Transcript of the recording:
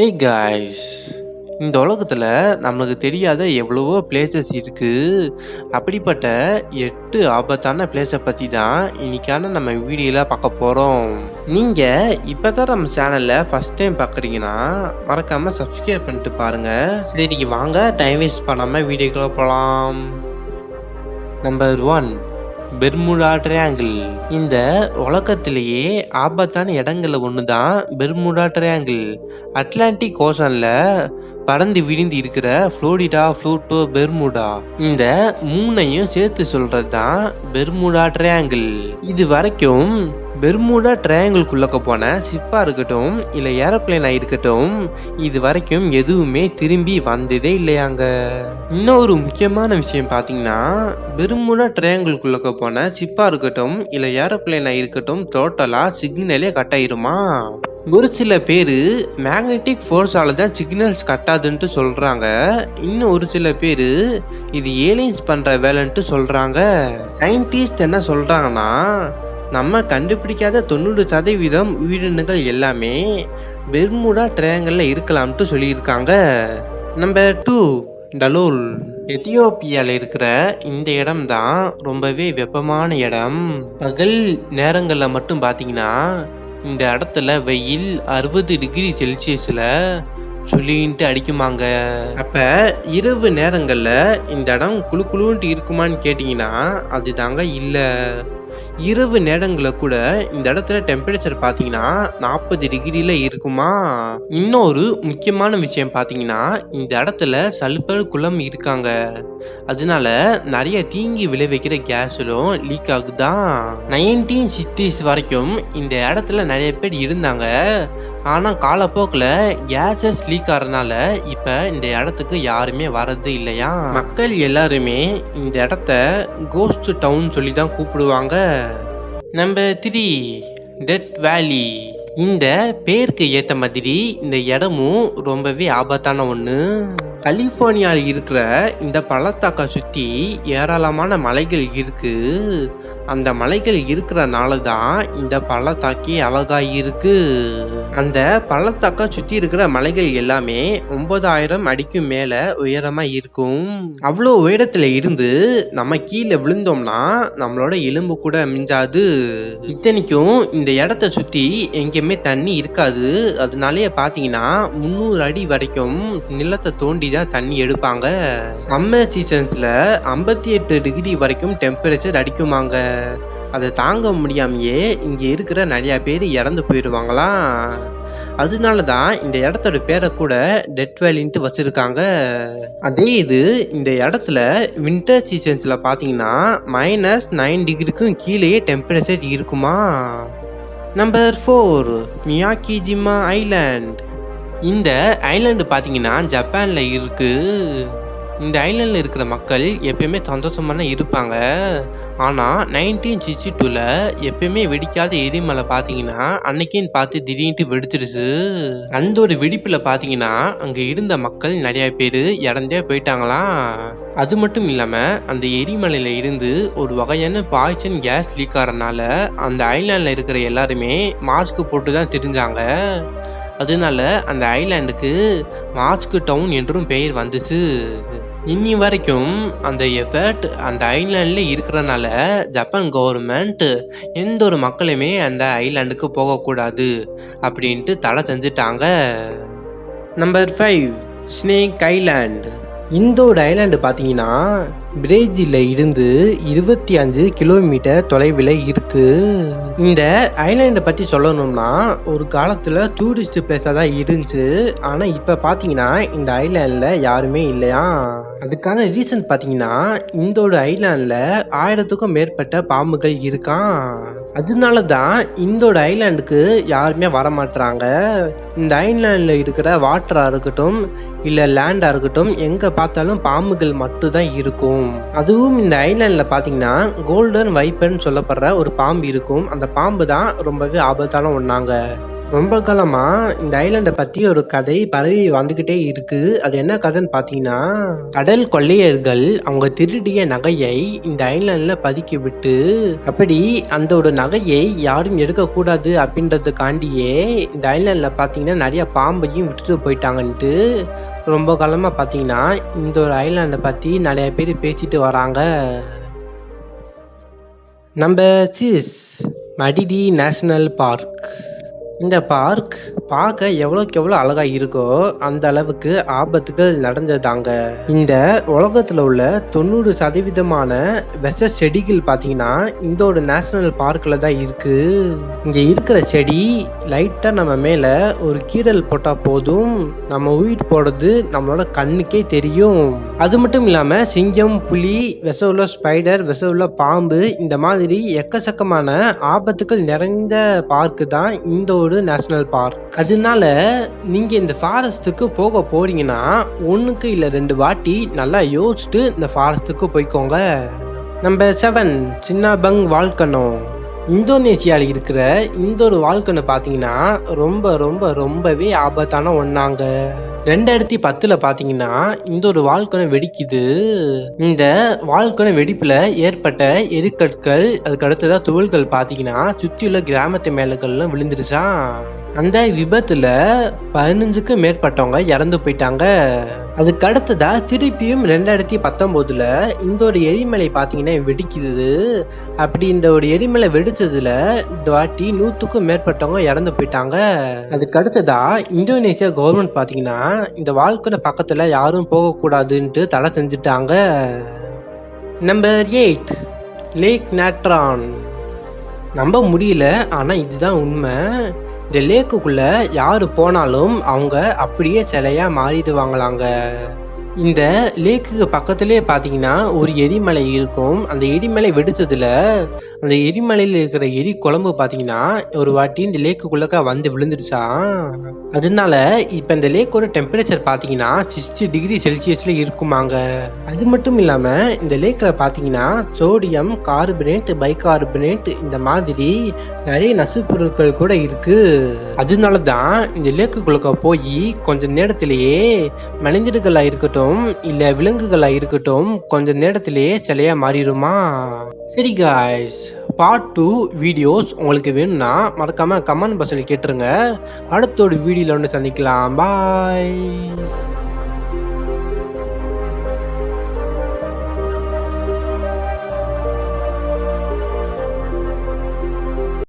ஏய் காய்ஸ், இந்த உலகத்தில் நம்மளுக்கு தெரியாத எவ்வளவோ பிளேசஸ் இருக்கு. அப்படிப்பட்ட 8 ஆபத்தான பிளேஸை பற்றி தான் இன்னைக்கான நம்ம வீடியோவில் பார்க்க போகிறோம். நீங்கள் இப்போ தான் நம்ம சேனலில் ஃபஸ்ட் டைம் பார்க்குறீங்கன்னா மறக்காமல் சப்ஸ்கிரைப் பண்ணிட்டு பாருங்கள். சரி வாங்க, டைம் வேஸ்ட் பண்ணாமல் வீடியோக்குள்ள போகலாம். Number 1, Bermuda triangle. இந்த உலகத்திலேயே ஆபத்தான இடங்கள்ல ஒன்று தான் பெர்முடா ட்ரையாங்கிள். அட்லாண்டிக் ஓஷன்ல பறந்து விரிந்து இருக்கிற புளோரிடா, புளூட்டோ, பெர்முடா, இந்த மூணையும் சேர்த்து சொல்றது தான் பெர்முடா ட்ரையாங்கிள். இது வரைக்கும் பெர்முடா ட்ரையாங்கிள்குள்ளக்க போன ஷிப்பா இருக்கட்டும் இல்ல ஏரோப்ளேனா இருக்கட்டும், இது வரைக்கும் எதுவுமே திரும்பி வந்ததே இல்லையாங்க. இன்னொரு முக்கியமான விஷயம் பாத்தீங்கன்னா, பெர்முடா ட்ரையாங்கிள்குள்ளக்க போன ஷிப்பா இருக்கட்டும் இல்ல ஏரோப்ளேனா இருக்கட்டும் டோட்டலா சிக்னலே கட் ஆயிருமா. ஒரு சில பேரு மேக்னெட்டிக் ஃபோர்ஸால தான் சிக்னல்ஸ் கட்டாதுன்ட்டு சொல்றாங்க. இன்னும் ஒரு சில பேரு இது ஏலியன்ஸ் பண்ற வேலைன்ட்டு சொல்றாங்க. சயின்டிஸ்ட் என்ன சொல்றாங்கன்னா, நம்ம கண்டுபிடிக்காத 90% உயிரினங்கள் எல்லாமே பெர்முடா ட்ரையாங்கிள்ல இருக்கலாம்ட்டு சொல்லியிருக்காங்க. நம்பர் 2, டலோல். எத்தியோப்பியாவில் இருக்கிற இந்த இடம் தான் ரொம்பவே வெப்பமான இடம். பகல் நேரங்களில் மட்டும் பார்த்தீங்கன்னா இந்த இடத்துல வெயில் 60 டிகிரி செல்சியஸில் சொல்லிட்டு அடிக்குமாங்க. அப்ப இரவு நேரங்கள்ல இந்த இடம் குளு குளுன்ட்டு இருக்குமான்னு கேட்டீங்கன்னா அது தாங்க இல்லை. இரவு நேரங்களில் கூட இந்த இடத்துல டெம்பரேச்சர் பார்த்தீங்கன்னா 40 டிகிரியில் இருக்குமா. இன்னொரு முக்கியமான விஷயம் பார்த்தீங்கன்னா, இந்த இடத்துல சல்பர் குளம் இருக்காங்க. அதனால நிறைய தீங்கி விளைவிக்கிற கேஸும் லீக் ஆகுதான். 1960s வரைக்கும் இந்த இடத்துல நிறைய பேர் இருந்தாங்க. ஆனால் காலப்போக்கில் கேஸஸ் லீக் ஆகிறதுனால இப்போ இந்த இடத்துக்கு யாருமே வரது இல்லையா. மக்கள் எல்லாருமே இந்த இடத்த கோஸ்ட் டவுன் சொல்லி தான் கூப்பிடுவாங்க. நம்பர் 3, டெத் வேலி. இந்த பேருக்கு ஏற்ற மாதிரி இந்த இடமும் ரொம்பவே ஆபத்தான ஒன்று. கலிஃபோர்னியாவில் இருக்கிற இந்த பள்ளத்தாக்கை சுற்றி ஏராளமான மலைகள் இருக்கு. அந்த மலைகள் இருக்கிறனால தான் இந்த பள்ளத்தாக்கி அழகா இருக்கு. அந்த பள்ளத்தாக்கை சுற்றி இருக்கிற மலைகள் எல்லாமே 9000 அடிக்கு மேல உயரமா இருக்கும். அவ்வளோ உயரத்துல இருந்து நம்ம கீழே விழுந்தோம்னா நம்மளோட எலும்பு கூட மிஞ்சாது. இத்தனைக்கும் இந்த இடத்த சுற்றி எங்கேயுமே தண்ணி இருக்காது. அதனாலேயே பார்த்தீங்கன்னா 300 அடி வரைக்கும் நிலத்தை தோண்டி தான் தண்ணி எடுப்பாங்க. சம்மர் சீசன்ஸ்ல 58 டிகிரி வரைக்கும் டெம்பரேச்சர் அடிக்குமாங்க. அதை தாங்க முடியாமையே இங்க இருக்கிற நிறைய பேர் இறந்து போயிடுவாங்களாம். அதனால தான் இந்த இடத்தோட பேரை கூட டெத் வேலின்ட்டு வச்சிருக்காங்க. அதே இது இந்த இடத்துல வின்டர் சீசன்ஸ்ல பார்த்தீங்கன்னா -9 டிகிரிக்கும் கீழேயே டெம்பரேச்சர் இருக்குமா. Number 4, Miyakejima island. இந்த ஐலாண்டு பார்த்தீங்கன்னா ஜப்பானில் இருக்கு. இந்த ஐலாண்டில் இருக்கிற மக்கள் எப்பயுமே சந்தோஷமான இருப்பாங்க. ஆனால் 1962ல் எப்பயுமே வெடிக்காத எரிமலை பார்த்தீங்கன்னா அன்னைக்குன்னு பார்த்து திடீர்னு வெடிச்சிருச்சு. அந்த ஒரு வெடிப்பில் பார்த்தீங்கன்னா அங்கே இருந்த மக்கள் நிறைய பேர் இறந்தே போயிட்டாங்களாம். அது மட்டும் இல்லாமல் அந்த எரிமலையில் இருந்து ஒரு வகையான பாய்சன் கேஸ் லீக் ஆகிறதுனால அந்த ஐலாண்டில் இருக்கிற எல்லாருமே மாஸ்க் போட்டு தான் தெரிஞ்சாங்க. அதனால அந்த ஐலாண்டுக்கு மாஸ்க் டவுன் என்றும் பெயர் வந்துச்சு. இன்னி வரைக்கும் அந்த எஃபர்ட் அந்த ஐலாண்ட்ல இருக்கிறனால ஜப்பான் கவர்மெண்ட் எந்த ஒரு மக்களுமே அந்த ஐலாண்டுக்கு போகக்கூடாது அப்படின்ட்டு தடை செஞ்சுட்டாங்க. Number 5, snake island. இந்த ஒரு ஐலாண்டு பார்த்தீங்கன்னா பிரேசிலில் இருந்து 25 கிலோமீட்டர் தொலைவில் இருக்கு. இந்த ஐலாண்டை பற்றி சொல்லணும்னா ஒரு காலத்தில் டூரிஸ்ட் பிளேஸாக தான் இருந்துச்சு. ஆனால் இப்போ பார்த்தீங்கன்னா இந்த ஐலாண்டில் யாருமே இல்லையா. அதுக்கான ரீசன் பார்த்தீங்கன்னா இந்த ஒரு ஐலாண்டில் 1000க்கும் மேற்பட்ட பாம்புகள் இருக்கான். அதனால தான் இந்த ஒரு ஐலாண்டுக்கு யாருமே வரமாட்டாங்க. இந்த ஐலாண்டில் இருக்கிற வாட்டராக இருக்கட்டும் இல்லை லேண்டாக இருக்கட்டும் எங்கே பார்த்தாலும் பாம்புகள் மட்டும் தான் இருக்கும். அதுவும் இந்த ஐலாண்டில் பார்த்தீங்கன்னா கோல்டன் வைப்பர்னு சொல்லப்படுற ஒரு பாம்பு இருக்கும். அந்த பாம்பு தான் ரொம்பவே ஆபத்தான ஒன்றாங்க. ரொம்ப காலமா இந்த ஐலாண்டை பத்தி ஒரு கதை பரவி வந்துகிட்டே இருக்கு. அது என்ன கதைன்னு பாத்தீங்கன்னா, கடல் கொள்ளையர்கள் அவங்க திருடிய நகையை இந்த ஐலாண்ட்ல பதுக்கி விட்டு, அப்படி அந்த ஒரு நகையை யாரும் எடுக்கக்கூடாது அப்படின்றதுக்காண்டியே இந்த ஐலாண்ட்ல பாத்தீங்கன்னா நிறைய பாம்பையும் விட்டுட்டு போயிட்டாங்கன்ட்டு ரொம்ப காலமா பாத்தீங்கன்னா இந்த ஒரு ஐலாண்டை பத்தி நிறைய பேர் பேசிட்டு வராங்க. Number 6 Madidi national park. இந்த பார்க் பார்க்க எவ்வளோக்கு எவ்வளோ அழகா இருக்கோ அந்த அளவுக்கு ஆபத்துகள் நடந்ததாங்க. இந்த உலகத்தில் உள்ள 90% விஷ செடிகள் பார்த்தீங்கன்னா இந்த ஒரு நேஷனல் பார்க்கில் தான் இருக்கு. இங்கே இருக்கிற செடி லைட்டாக நம்ம மேலே ஒரு கீறல் போட்டால் போதும் நம்ம உயிர் போடுறது நம்மளோட கண்ணுக்கே தெரியும். அது மட்டும் இல்லாமல் சிங்கம், புலி, விஷ உள்ள ஸ்பைடர், விஷ உள்ள பாம்பு, இந்த மாதிரி எக்கச்சக்கமான ஆபத்துகள் நிறைந்த பார்க்கு தான் இந்த ஒரு நேஷனல் பார்க். அதனால நீங்க இந்த ஃபாரஸ்ட்டுக்கு போக போறீங்கன்னா 1க்கு இல்ல 2 வாட்டி நல்லா யோசிச்சுட்டு இந்த ஃபாரஸ்ட்டுக்கு போய்க்கோங்க. Number 7 Sinabung volcano. இந்தோனேசியாவில் இருக்கிற இந்த ஒரு வால்கனோ பார்த்தீங்கன்னா ரொம்ப ரொம்ப ரொம்பவே ஆபத்தான ஒன்றாங்க. 2010 பார்த்தீங்கன்னா இந்த ஒரு வால்கனோ வெடிக்குது. இந்த வால்கனோ வெடிப்புல ஏற்பட்ட எரிக்கற்கள், அதுக்கு அடுத்ததா துகள்கள் பார்த்தீங்கன்னா சுற்றியுள்ள கிராமத்து மேலகள்லாம் விழுந்துருச்சான். அந்த விபத்துல 15க்கு மேற்பட்டவங்க இறந்து போயிட்டாங்க. அதுக்கு அடுத்ததா திருப்பியும் 2019 இந்த ஒரு எரிமலை பார்த்தீங்கன்னா வெடிக்குது. அப்படி இந்த ஒரு எரிமலை வெடிச்சதுல இந்த வாட்டி 100க்கும் மேற்பட்டவங்க இறந்து போயிட்டாங்க. அதுக்கு அடுத்ததா இந்தோனேசியா கவர்மெண்ட் பார்த்தீங்கன்னா இந்த வால்கனோ பக்கத்துல யாரும் போகக்கூடாதுன்ட்டு தடை செஞ்சுட்டாங்க. Number 8 lake Natron. நம்ப முடியல, ஆனா இதுதான் உண்மை. இந்த லேக்குக்குள்ள யாரு போனாலும் அவங்க அப்படியே சிலையா மாறிடுவாங்களாங்க. இந்த லேக்குக்கு பக்கத்துலேயே பார்த்தீங்கன்னா ஒரு எரிமலை இருக்கும். அந்த எரிமலை வெடிச்சதுல அந்த எரிமலையில் இருக்கிற எரி குழம்பு பார்த்தீங்கன்னா ஒரு வாட்டி இந்த லேக்குக்குள்ளக்க வந்து விழுந்துருச்சான். அதனால இப்போ இந்த லேக்கோட டெம்பரேச்சர் பார்த்தீங்கன்னா 60 டிகிரி செல்சியஸ்ல இருக்குமாங்க. அது மட்டும் இல்லாமல் இந்த லேக்கில் பார்த்தீங்கன்னா சோடியம் கார்பனேட், பைகார்பனேட், இந்த மாதிரி நிறைய நசு பொருட்கள் கூட இருக்கு. அதனால தான் இந்த லேக்குக்குள்ளக்க போய் கொஞ்சம் நேரத்திலேயே மனிதர்களா இருக்கட்டும் இல்ல விலங்குகளா இருக்கட்டும் கொஞ்ச நேரத்திலேயே சிலையா மாறிடுமா. சரி காய்ஸ், பார்ட் 2 வீடியோஸ் உங்களுக்கு வேணும்னா மறக்காம கமெண்ட் பாக்ஸ்ல கேட்டுருங்க. அடுத்த ஒரு வீடியோல வந்து சந்திக்கலாம். பாய்.